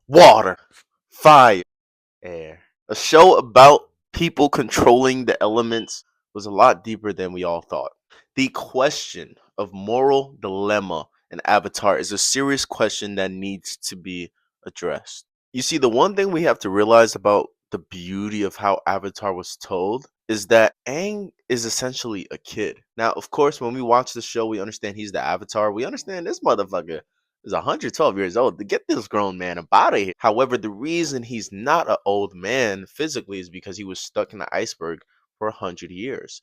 water, fire, air. A show about people controlling the elements was a lot deeper than we all thought. The question of moral dilemma in Avatar is a serious question that needs to be addressed. You see, the one thing we have to realize about the beauty of how Avatar was told is that Aang is essentially a kid. Now, of course, when we watch the show, we understand he's the Avatar. We understand this motherfucker is 112 years old to get this grown man up out of here. However, the reason he's not an old man physically is because he was stuck in the iceberg for 100 years.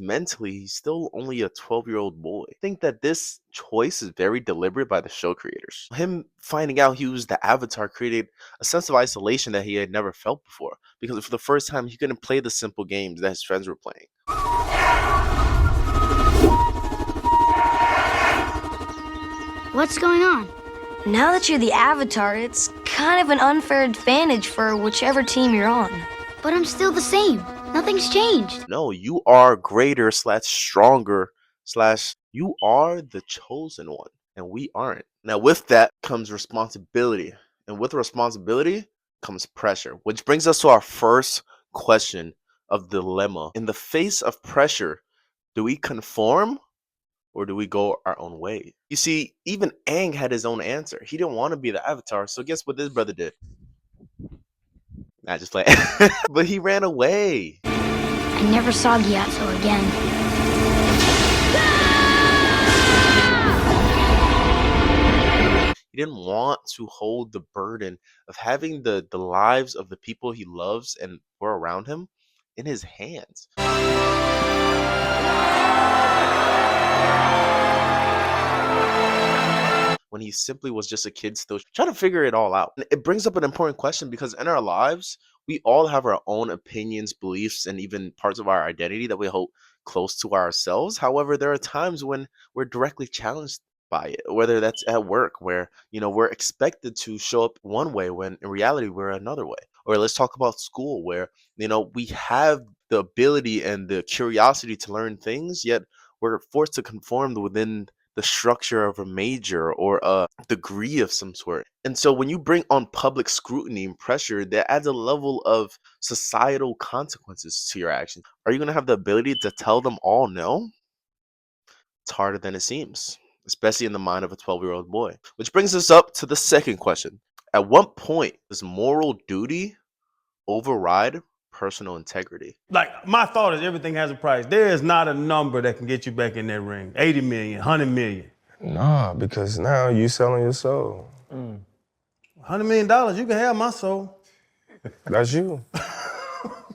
Mentally, he's still only a 12-year-old boy. I think that this choice is very deliberate by the show creators. Him finding out he was the Avatar created a sense of isolation that he had never felt before, because for the first time he couldn't play the simple games that his friends were playing. What's going on? Now that you're the Avatar, it's kind of an unfair advantage for whichever team you're on. But I'm still the same. Nothing's changed. No, you are greater / stronger / you are the chosen one, and we aren't. Now, with that comes responsibility, and with responsibility comes pressure, which brings us to our first question of dilemma. In the face of pressure, do we conform or do we go our own way? You see, even Aang had his own answer. He didn't want to be the Avatar, so guess what this brother did? Nah, just play. But he ran away. I never saw Gyatso again. He didn't want to hold the burden of having the lives of the people he loves and were around him in his hands. When he simply was just a kid still trying to figure it all out. And it brings up an important question, because in our lives, we all have our own opinions, beliefs, and even parts of our identity that we hold close to ourselves. However, there are times when we're directly challenged by it, whether that's at work, where we're expected to show up one way when in reality we're another way. Or let's talk about school, where we have the ability and the curiosity to learn things, yet we're forced to conform within the structure of a major or a degree of some sort. And so when you bring on public scrutiny and pressure, that adds a level of societal consequences to your actions. Are you going to have the ability to tell them all no? It's harder than it seems, especially in the mind of a 12-year-old boy. Which brings us up to the second question. At what point does moral duty override personal integrity? Like, my thought is everything has a price. There is not a number that can get you back in that ring. 80 million, 100 million. Nah, because now you selling your soul. $100 million, you can have my soul. That's you.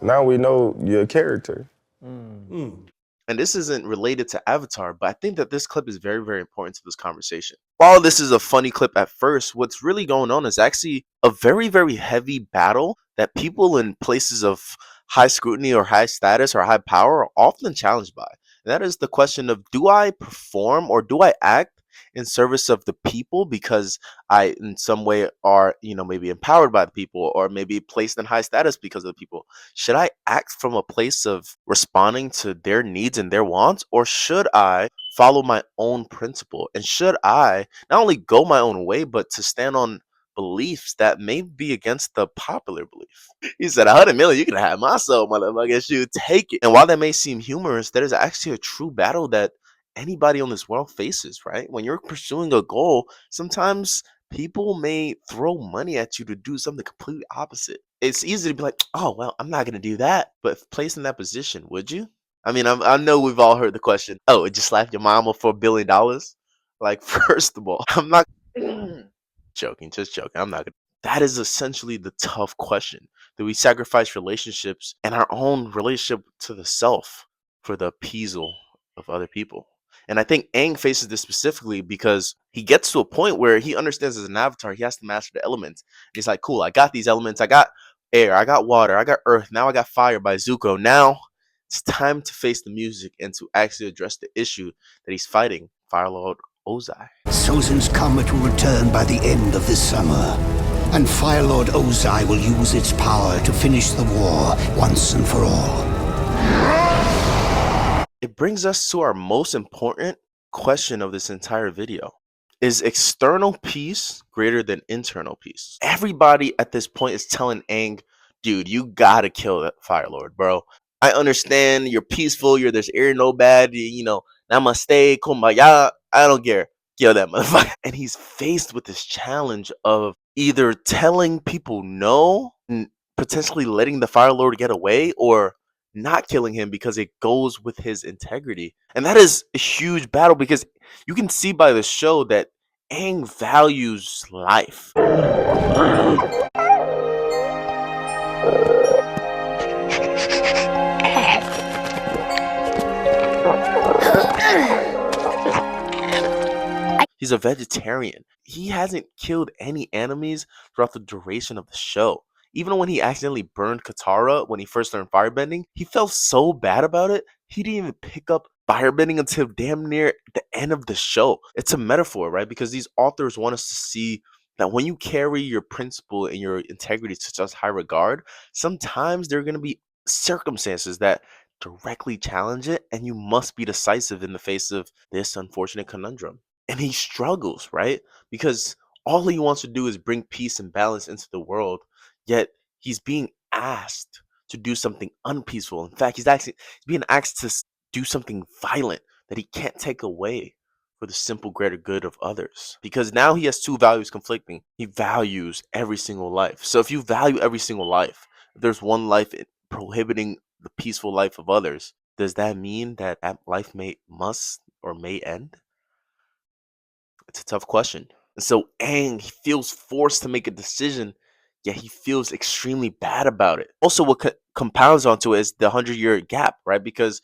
Now we know your character. And this isn't related to Avatar, but I think that this clip is very, very important to this conversation. While this is a funny clip at first, what's really going on is actually a very, very heavy battle that people in places of high scrutiny or high status or high power are often challenged by. And that is the question of, do I perform or do I act in service of the people because I in some way are, maybe empowered by the people or maybe placed in high status because of the people? Should I act from a place of responding to their needs and their wants, or should I follow my own principle? And should I not only go my own way, but to stand on beliefs that may be against the popular belief? He said, 100 million, you can have my soul, motherfucker. Shoot, take it. And while that may seem humorous, that is actually a true battle that anybody on this world faces, right? When you're pursuing a goal, sometimes people may throw money at you to do something completely opposite. It's easy to be like, oh, well, I'm not going to do that. But if placed in that position, would you? I mean, I know we've all heard the question, oh, it just slapped your mama for $1 billion? Like, first of all, I'm not joking, just joking. I'm not gonna. That is essentially the tough question. Do we sacrifice relationships and our own relationship to the self for the appeasal of other people? And I think Aang faces this specifically because he gets to a point where he understands as an avatar, he has to master the elements. And he's like, cool, I got these elements. I got air, I got water, I got earth. Now I got fire by Zuko. Now it's time to face the music and to actually address the issue that he's fighting, Fire Lord Ozai. Sozin's Comet will return by the end of this summer, and Fire Lord Ozai will use its power to finish the war once and for all. it brings us to our most important question of this entire video. Is external peace greater than internal peace? Everybody at this point is telling Aang, dude, you gotta kill that Fire Lord, bro. I understand you're peaceful, you're this air no bad, namaste, kumbaya. I don't care. Kill that motherfucker. And he's faced with this challenge of either telling people no and potentially letting the Fire Lord get away, or not killing him because it goes with his integrity. And that is a huge battle because you can see by the show that Aang values life. He's a vegetarian. He hasn't killed any enemies throughout the duration of the show. Even when he accidentally burned Katara when he first learned firebending, he felt so bad about it, he didn't even pick up firebending until damn near the end of the show. It's a metaphor, right? Because these authors want us to see that when you carry your principle and your integrity to such high regard, sometimes there are going to be circumstances that directly challenge it, and you must be decisive in the face of this unfortunate conundrum. And he struggles, right? Because all he wants to do is bring peace and balance into the world, yet he's being asked to do something unpeaceful. In fact, he's being asked to do something violent that he can't take away for the simple greater good of others. Because now he has two values conflicting. He values every single life. So if you value every single life, if there's one life prohibiting the peaceful life of others, does that mean that life must or may end? It's a tough question. And so Aang, he feels forced to make a decision, yet he feels extremely bad about it. Also, what compounds onto it is the 100-year gap, right? Because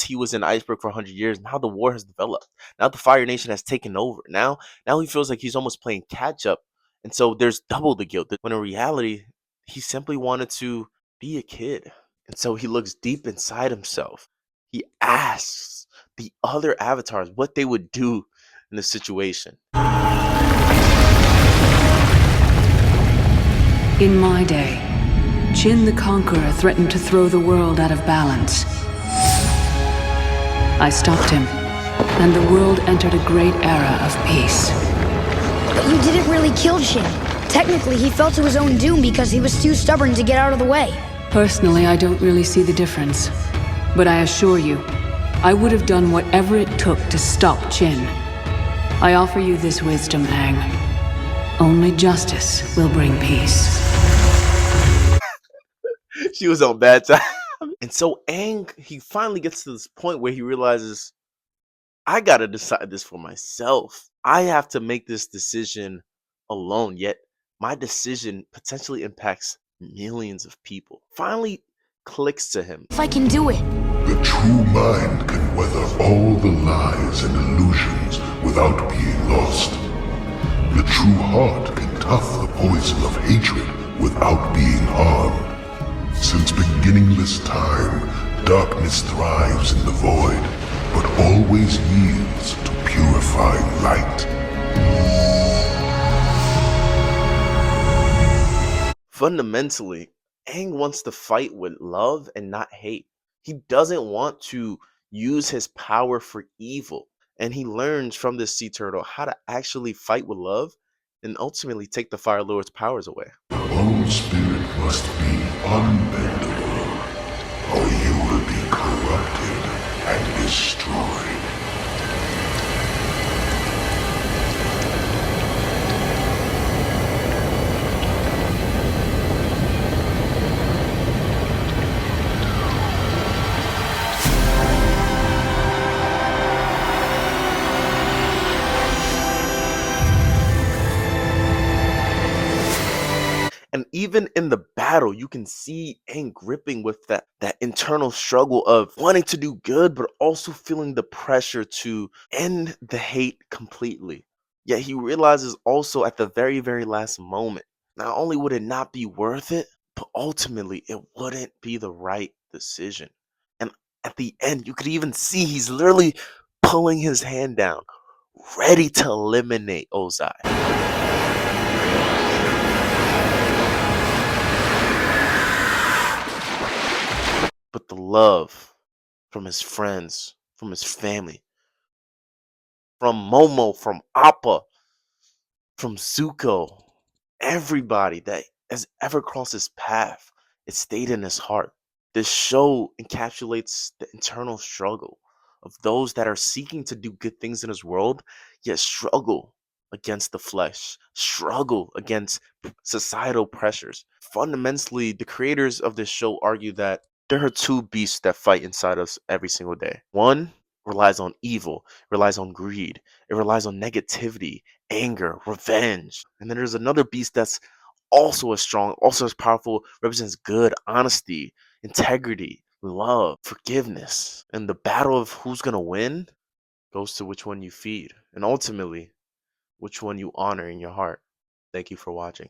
he was in Iceberg for 100 years, now the war has developed. Now the Fire Nation has taken over. Now he feels like he's almost playing catch up. And so there's double the guilt. When in reality, he simply wanted to be a kid. And so he looks deep inside himself. He asks the other avatars what they would do in this situation. In my day, Qin the Conqueror threatened to throw the world out of balance. I stopped him, and the world entered a great era of peace. But you didn't really kill Shin. Technically, he fell to his own doom because he was too stubborn to get out of the way. Personally, I don't really see the difference. But I assure you, I would have done whatever it took to stop Qin. I offer you this wisdom, Aang. Only justice will bring peace. She was on bad time. And so Aang, he finally gets to this point where he realizes, I gotta decide this for myself. I have to make this decision alone, yet my decision potentially impacts millions of people. Finally clicks to him. If I can do it. The true mind can weather all the lies and illusions without being lost. The true heart can tough the poison of hatred without being harmed. Since beginningless time, darkness thrives in the void, but always yields to purifying light. Fundamentally, Aang wants to fight with love and not hate. He doesn't want to use his power for evil. And he learns from this sea turtle how to actually fight with love and ultimately take the Fire Lord's powers away. The old spirit must be unbendable, or you will be corrupted and destroyed. And even in the battle, you can see Aang gripping with that internal struggle of wanting to do good, but also feeling the pressure to end the hate completely. Yet he realizes also at the very, very last moment, not only would it not be worth it, but ultimately it wouldn't be the right decision. And at the end, you could even see he's literally pulling his hand down, ready to eliminate Ozai. But the love from his friends, from his family, from Momo, from Appa, from Zuko. Everybody that has ever crossed his path, it stayed in his heart. This show encapsulates the internal struggle of those that are seeking to do good things in this world, yet struggle against the flesh, struggle against societal pressures. Fundamentally, the creators of this show argue that there are two beasts that fight inside us every single day. One relies on evil, relies on greed, it relies on negativity, anger, revenge. And then there's another beast that's also as strong, also as powerful, represents good, honesty, integrity, love, forgiveness. And the battle of who's going to win goes to which one you feed, and ultimately, which one you honor in your heart. Thank you for watching.